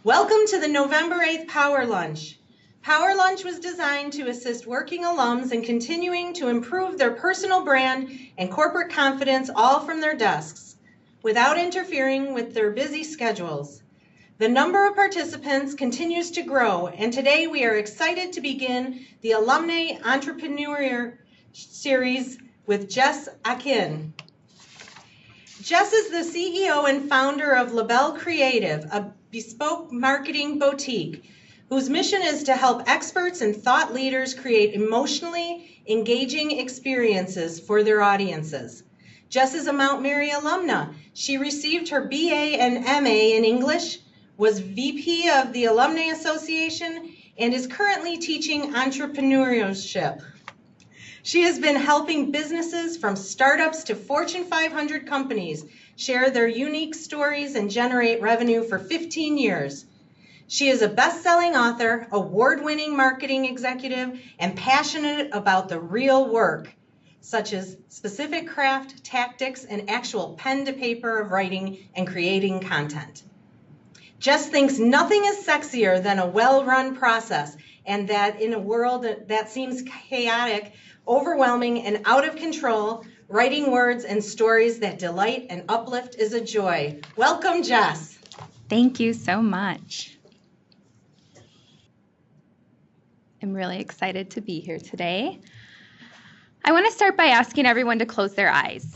Welcome to the November 8th Power Lunch. Power Lunch was designed to assist working alums in continuing to improve their personal brand and corporate confidence all from their desks, without interfering with their busy schedules. The number of participants continues to grow, and today we are excited to begin the Alumni Entrepreneur Series with Jess Akin. Jess is the CEO and founder of Label Creative, a bespoke marketing boutique whose mission is to help experts and thought leaders create emotionally engaging experiences for their audiences. Jess is a Mount Mary alumna. She received her BA and MA in English, was VP of the Alumni Association, and is currently teaching entrepreneurship. She has been helping businesses from startups to Fortune 500 companies share their unique stories and generate revenue for 15 years. She is a best-selling author, award-winning marketing executive, and passionate about the real work, such as specific craft, tactics, and actual pen-to-paper of writing and creating content. Jess thinks nothing is sexier than a well-run process, and that in a world that seems chaotic, overwhelming, and out of control, writing words and stories that delight and uplift is a joy. Welcome, Jess. Thank you so much. I'm really excited to be here today. I want to start by asking everyone to close their eyes.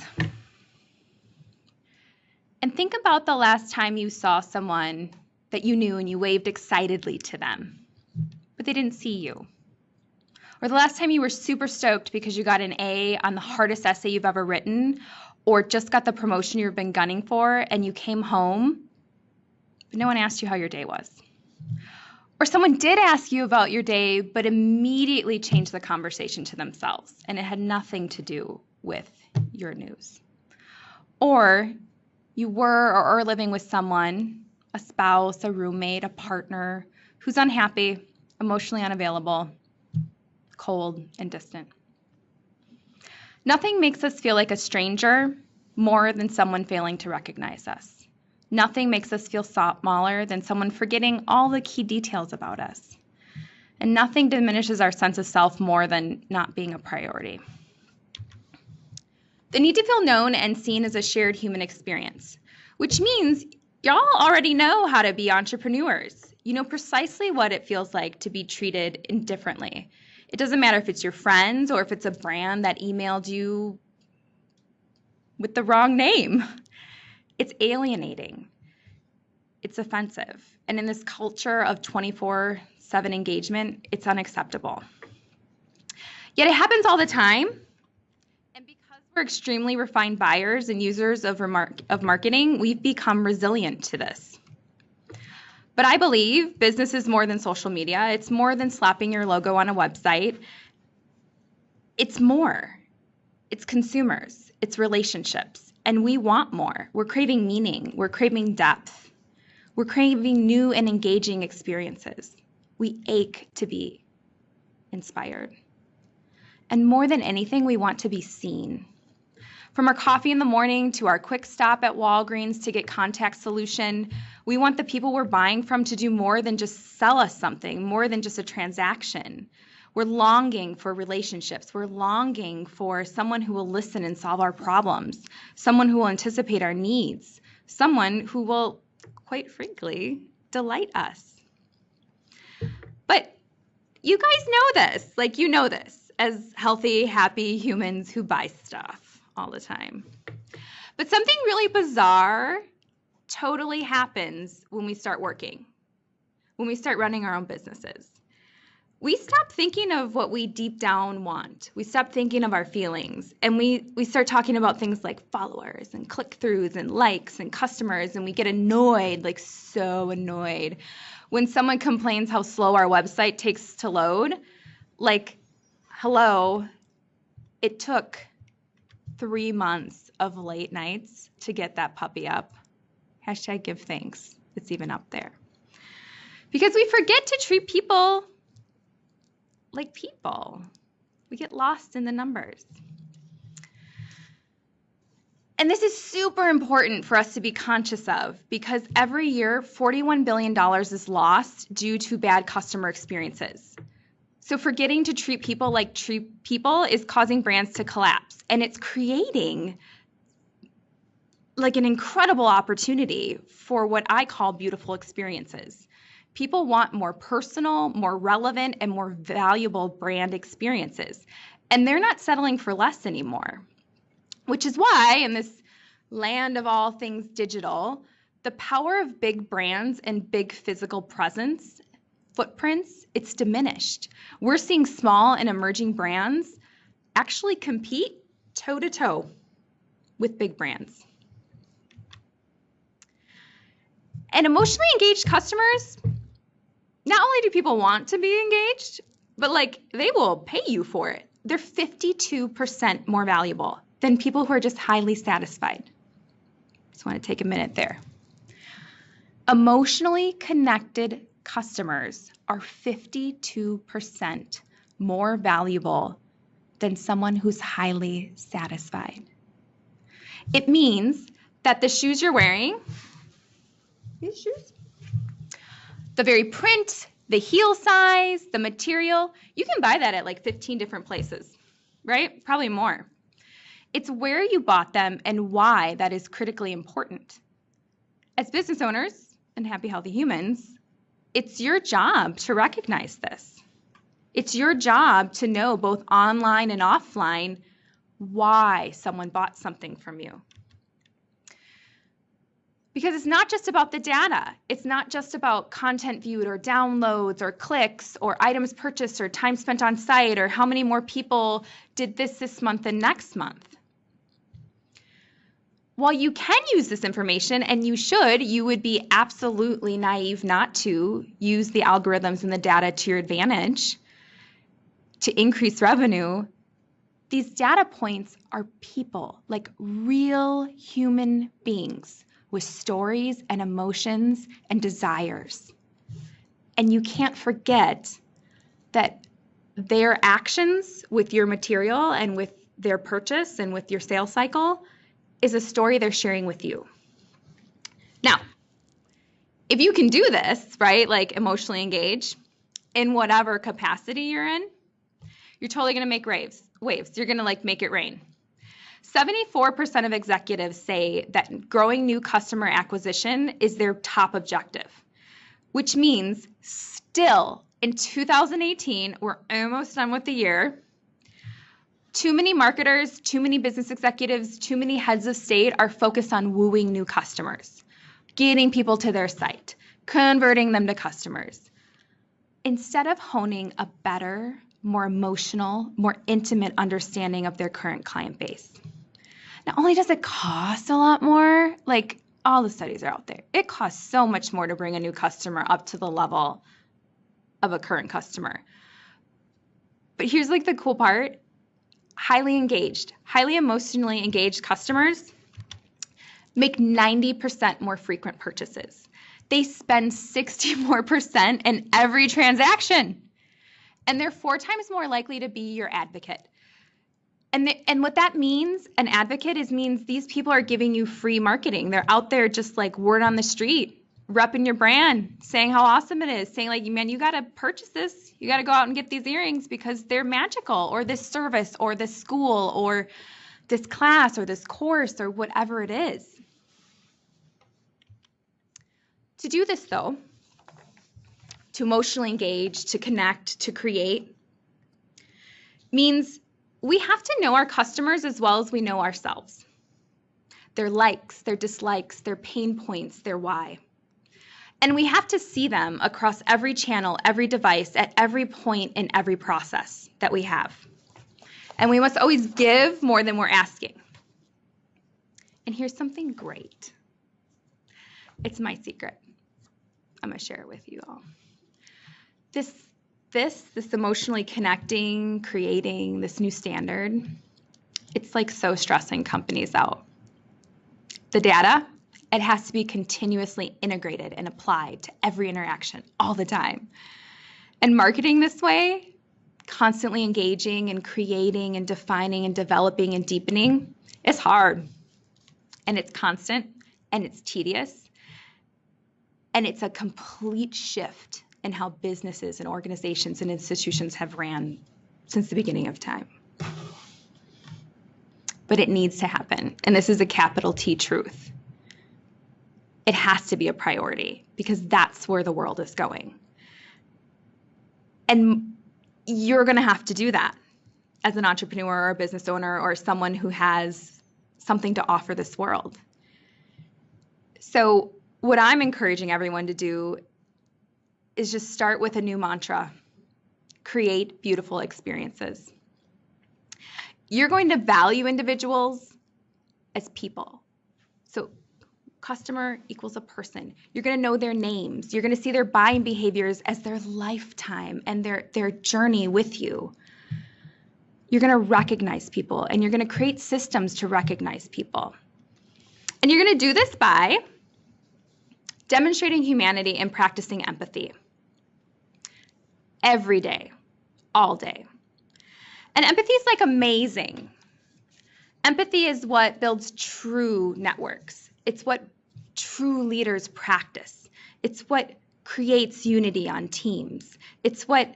And think about the last time you saw someone that you knew and you waved excitedly to them, but they didn't see you. Or the last time you were super stoked because you got an A on the hardest essay you've ever written, or just got the promotion you've been gunning for and you came home, but no one asked you how your day was. Or someone did ask you about your day, but immediately changed the conversation to themselves, and it had nothing to do with your news. Or you were or are living with someone, a spouse, a roommate, a partner, who's unhappy, emotionally unavailable, cold, and distant. Nothing makes us feel like a stranger more than someone failing to recognize us. Nothing makes us feel smaller than someone forgetting all the key details about us. And nothing diminishes our sense of self more than not being a priority. The need to feel known and seen is a shared human experience, which means y'all already know how to be entrepreneurs. You know precisely what it feels like to be treated indifferently. It doesn't matter if it's your friends or if it's a brand that emailed you with the wrong name. It's alienating. It's offensive. And in this culture of 24/7 engagement, it's unacceptable. Yet it happens all the time. And because we're extremely refined buyers and users of marketing, we've become resilient to this. But I believe business is more than social media. It's more than slapping your logo on a website. It's more. It's consumers. It's relationships. And we want more. We're craving meaning. We're craving depth. We're craving new and engaging experiences. We ache to be inspired. And more than anything, we want to be seen. From our coffee in the morning to our quick stop at Walgreens to get contact solution, we want the people we're buying from to do more than just sell us something, more than just a transaction. We're longing for relationships. We're longing for someone who will listen and solve our problems, someone who will anticipate our needs, someone who will, quite frankly, delight us. But you guys know this, like you know this, as healthy, happy humans who buy stuff all the time. But something really bizarre totally happens when we start working, when we start running our own businesses. We stop thinking of what we deep down want. We stop thinking of our feelings, and we start talking about things like followers and click-throughs and likes and customers, and we get annoyed, like so annoyed, when someone complains how slow our website takes to load. Like, hello, it took 3 months of late nights to get that puppy up. Hashtag give thanks. It's even up there. Because we forget to treat people like people. We get lost in the numbers. And this is super important for us to be conscious of because every year, $41 billion is lost due to bad customer experiences. So forgetting to treat people like treat people is causing brands to collapse, and it's creating like an incredible opportunity for what I call beautiful experiences. People want more personal, more relevant, and more valuable brand experiences. And they're not settling for less anymore, which is why in this land of all things digital, the power of big brands and big physical presence, footprints, it's diminished. We're seeing small and emerging brands actually compete toe-to-toe with big brands. And emotionally engaged customers, not only do people want to be engaged, but like they will pay you for it. They're 52% more valuable than people who are just highly satisfied. Just want to take a minute there. Emotionally connected customers are 52% more valuable than someone who's highly satisfied. It means that the shoes you're wearing, these shoes, the very print, the heel size, the material, you can buy that at like 15 different places, right? Probably more. It's where you bought them and why that is critically important. As business owners and happy, healthy humans, it's your job to recognize this. It's your job to know both online and offline why someone bought something from you. Because it's not just about the data. It's not just about content viewed or downloads or clicks or items purchased or time spent on site or how many more people did this month and next month. While you can use this information, and you should, you would be absolutely naive not to use the algorithms and the data to your advantage to increase revenue. These data points are people, like real human beings with stories and emotions and desires. And you can't forget that their actions with your material and with their purchase and with your sales cycle is a story they're sharing with you. Now, if you can do this, right, like emotionally engage in whatever capacity you're in, you're totally gonna make waves. You're gonna like make it rain. 74% of executives say that growing new customer acquisition is their top objective, which means still in 2018, we're almost done with the year, too many marketers, too many business executives, too many heads of state are focused on wooing new customers, getting people to their site, converting them to customers, instead of honing a better, more emotional, more intimate understanding of their current client base. Not only does it cost a lot more, like all the studies are out there, it costs so much more to bring a new customer up to the level of a current customer. But here's like the cool part, highly engaged, highly emotionally engaged customers make 90% more frequent purchases. They spend 60% more in every transaction. And they're 4 times more likely to be your advocate. And what that means, an advocate, means these people are giving you free marketing. They're out there just like word on the street, repping your brand, saying how awesome it is, saying like, man, you got to purchase this. You got to go out and get these earrings because they're magical, or this service or this school or this class or this course or whatever it is. To do this though, to emotionally engage, to connect, to create, means we have to know our customers as well as we know ourselves. Their likes, their dislikes, their pain points, their why. And we have to see them across every channel, every device, at every point in every process that we have. And we must always give more than we're asking. And here's something great. It's my secret. I'm going to share it with you all. This emotionally connecting, creating this new standard, it's like so stressing companies out. The data, it has to be continuously integrated and applied to every interaction all the time. And marketing this way, constantly engaging and creating and defining and developing and deepening, is hard. and it's constant, and it's tedious, and it's a complete shift in how businesses and organizations and institutions have ran since the beginning of time. But it needs to happen, and this is a capital T truth. It has to be a priority because that's where the world is going. And you're going to have to do that as an entrepreneur or a business owner or someone who has something to offer this world. So what I'm encouraging everyone to do is just start with a new mantra: create beautiful experiences. You're going to value individuals as people. So customer equals a person. You're going to know their names. You're going to see their buying behaviors as their lifetime and their journey with you. You're going to recognize people, and you're going to create systems to recognize people. And you're going to do this by demonstrating humanity and practicing empathy every day, all day. And empathy is like amazing. Empathy is what builds true networks. It's what true leaders practice. It's what creates unity on teams. It's what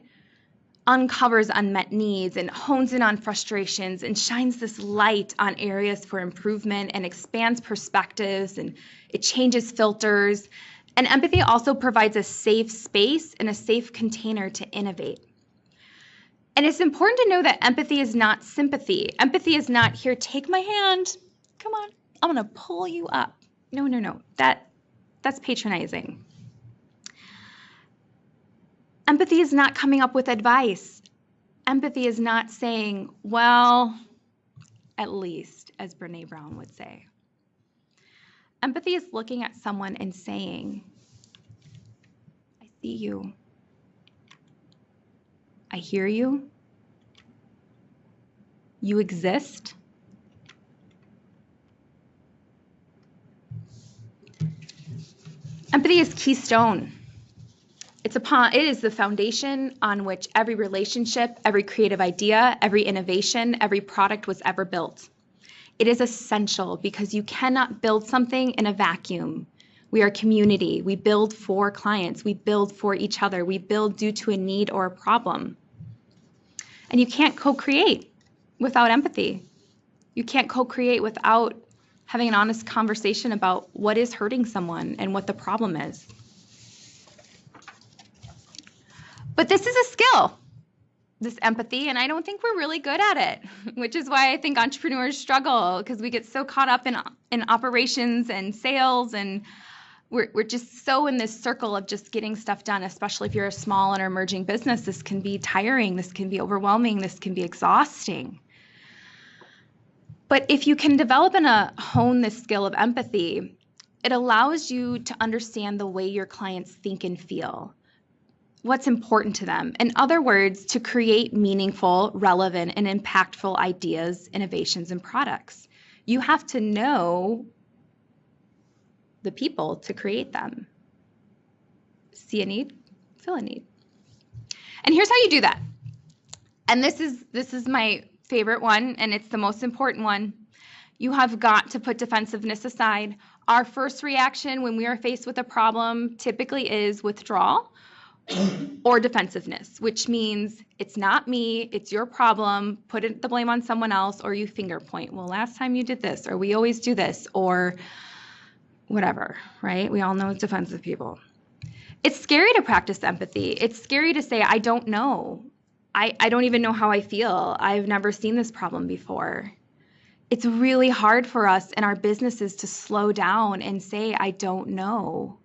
uncovers unmet needs and hones in on frustrations and shines this light on areas for improvement and expands perspectives, and it changes filters. And empathy also provides a safe space and a safe container to innovate. And it's important to know that empathy is not sympathy. Empathy is not, here, take my hand. Come on, I'm going to pull you up. No. That's patronizing. Empathy is not coming up with advice. Empathy is not saying, well, at least, as Brene Brown would say. Empathy is looking at someone and saying, I see you. I hear you. You exist. Empathy is keystone. It is the foundation on which every relationship, every creative idea, every innovation, every product was ever built. It is essential because you cannot build something in a vacuum. We are community. We build for clients. We build for each other. We build due to a need or a problem. And you can't co-create without empathy. You can't co-create without having an honest conversation about what is hurting someone and what the problem is. But this is a skill, this empathy, and I don't think we're really good at it, which is why I think entrepreneurs struggle, because we get so caught up in operations and sales, and we're just so in this circle of just getting stuff done, especially if you're a small and emerging business. This can be tiring, this can be overwhelming, this can be exhausting. But if you can develop and hone this skill of empathy, it allows you to understand the way your clients think and feel, what's important to them. In other words, to create meaningful, relevant, and impactful ideas, innovations, and products. You have to know the people to create them. See a need, fill a need. And here's how you do that. And this is my favorite one, and it's the most important one. You have got to put defensiveness aside. Our first reaction when we are faced with a problem typically is withdrawal or defensiveness, which means it's not me, it's your problem, put the blame on someone else, or you finger point. Well, last time you did this, or we always do this, or whatever, right? We all know defensive people. It's scary to practice empathy. It's scary to say, I don't know. I don't even know how I feel. I've never seen this problem before. It's really hard for us in our businesses to slow down and say, I don't know.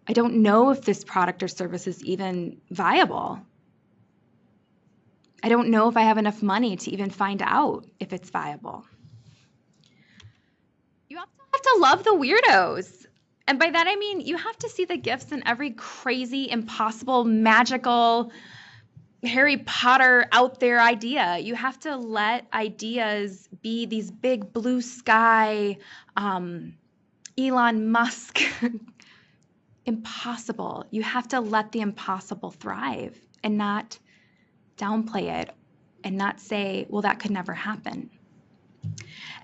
I don't know if this product or service is even viable. I don't know if I have enough money to even find out if it's viable. You also have to love the weirdos. And by that I mean you have to see the gifts in every crazy, impossible, magical, Harry Potter out there idea. You have to let ideas be these big blue sky, Elon Musk impossible. You have to let the impossible thrive and not downplay it and not say, well, that could never happen.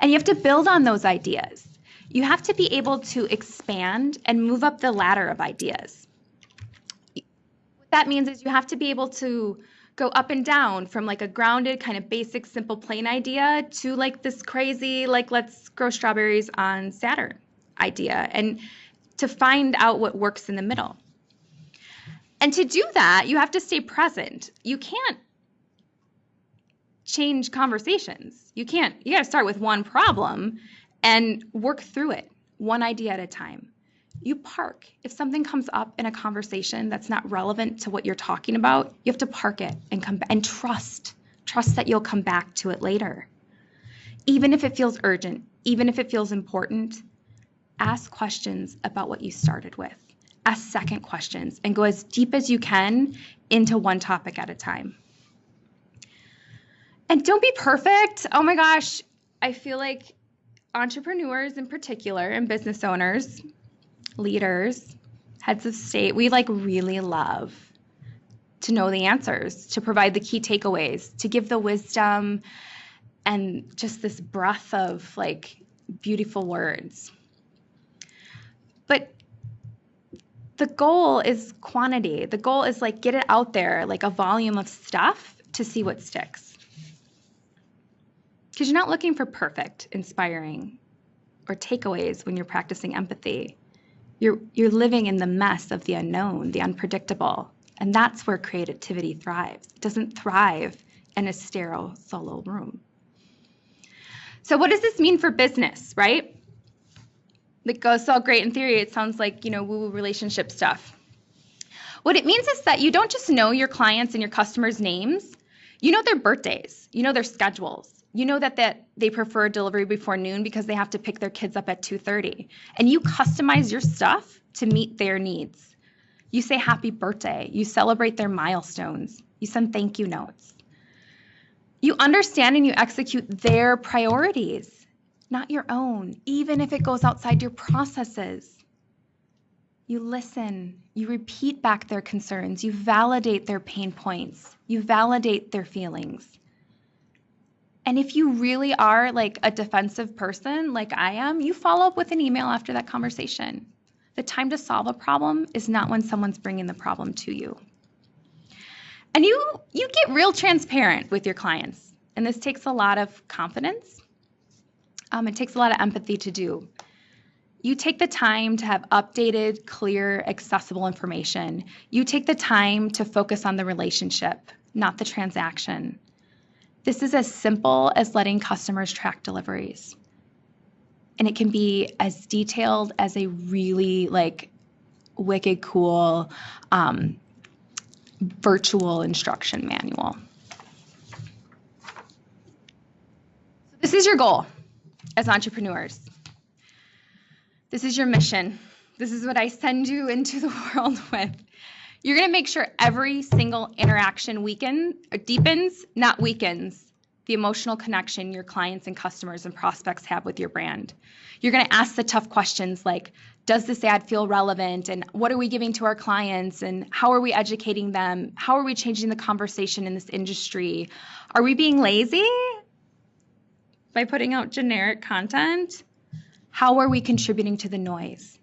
And you have to build on those ideas. You have to be able to expand and move up the ladder of ideas. What that means is you have to be able to go up and down from like a grounded kind of basic, simple, plain idea to like this crazy, like let's grow strawberries on Saturn idea, and to find out what works in the middle. And to do that, you have to stay present. You can't change conversations. You got to start with one problem and work through it, one idea at a time. You park. If something comes up in a conversation that's not relevant to what you're talking about, you have to park it and come back and trust that you'll come back to it later. Even if it feels urgent, even if it feels important, ask questions about what you started with. Ask second questions and go as deep as you can into one topic at a time. And don't be perfect. Oh my gosh, I feel like entrepreneurs in particular and business owners, leaders, heads of state, we like really love to know the answers, to provide the key takeaways, to give the wisdom and just this breath of like beautiful words. But the goal is quantity. The goal is like get it out there, like a volume of stuff to see what sticks. Because you're not looking for perfect, inspiring, or takeaways when you're practicing empathy. You're living in the mess of the unknown, the unpredictable, and that's where creativity thrives. It doesn't thrive in a sterile solo room. So what does this mean for business, right? It goes all great in theory. It sounds like, woo-woo relationship stuff. What it means is that you don't just know your clients and your customers' names. You know their birthdays. You know their schedules. You know that they prefer delivery before noon because they have to pick their kids up at 2:30. And you customize your stuff to meet their needs. You say happy birthday. You celebrate their milestones. You send thank you notes. You understand and you execute their priorities, not your own, even if it goes outside your processes. You listen. You repeat back their concerns. You validate their pain points. You validate their feelings. And if you really are like a defensive person like I am, you follow up with an email after that conversation. The time to solve a problem is not when someone's bringing the problem to you. And you get real transparent with your clients. And this takes a lot of confidence. It takes a lot of empathy to do. You take the time to have updated, clear, accessible information. You take the time to focus on the relationship, not the transaction. This is as simple as letting customers track deliveries. And it can be as detailed as a really like wicked cool virtual instruction manual. So this is your goal as entrepreneurs. This is your mission. This is what I send you into the world with. You're going to make sure every single interaction deepens, not weakens, the emotional connection your clients and customers and prospects have with your brand. You're going to ask the tough questions like, does this ad feel relevant? And what are we giving to our clients? And how are we educating them? How are we changing the conversation in this industry? Are we being lazy by putting out generic content? How are we contributing to the noise?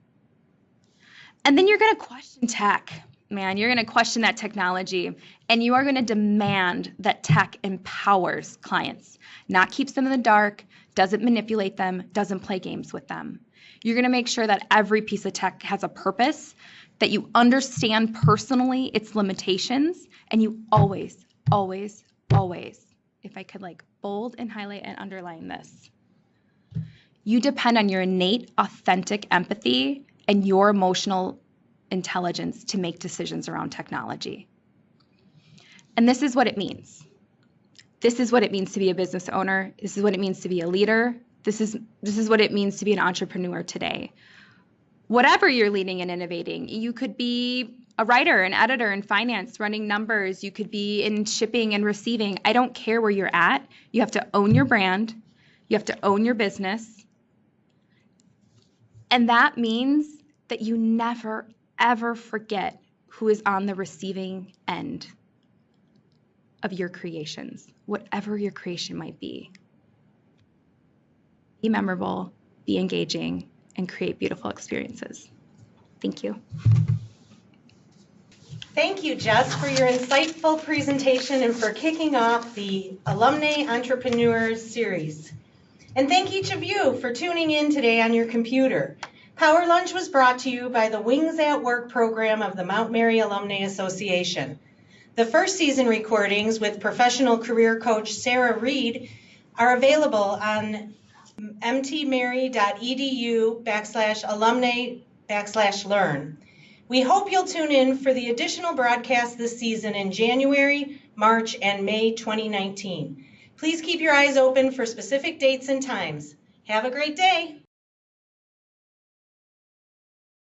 And then you're going to question tech. Man, you're going to question that technology, and you are going to demand that tech empowers clients, not keeps them in the dark, doesn't manipulate them, doesn't play games with them. You're going to make sure that every piece of tech has a purpose, that you understand personally its limitations, and you always, always, always, if I could like bold and highlight and underline this, you depend on your innate, authentic empathy and your emotional intelligence to make decisions around technology. And this is what it means. This is what it means to be a business owner. This is what it means to be a leader. This is what it means to be an entrepreneur today. Whatever you're leading and innovating, you could be a writer, an editor in finance, running numbers. You could be in shipping and receiving. I don't care where you're at. You have to own your brand. You have to own your business. And that means that you never, ever forget who is on the receiving end of your creations, whatever your creation might be. be memorable, be engaging, and create beautiful experiences. Thank you. Thank you, Jess, for your insightful presentation and for kicking off the Alumni Entrepreneurs Series. And thank each of you for tuning in today on your computer. Power Lunch was brought to you by the Wings at Work program of the Mount Mary Alumni Association. The first season recordings with professional career coach Sarah Reed are available on mtmary.edu/alumni/learn. We hope you'll tune in for the additional broadcasts this season in January, March, and May 2019. Please keep your eyes open for specific dates and times. Have a great day.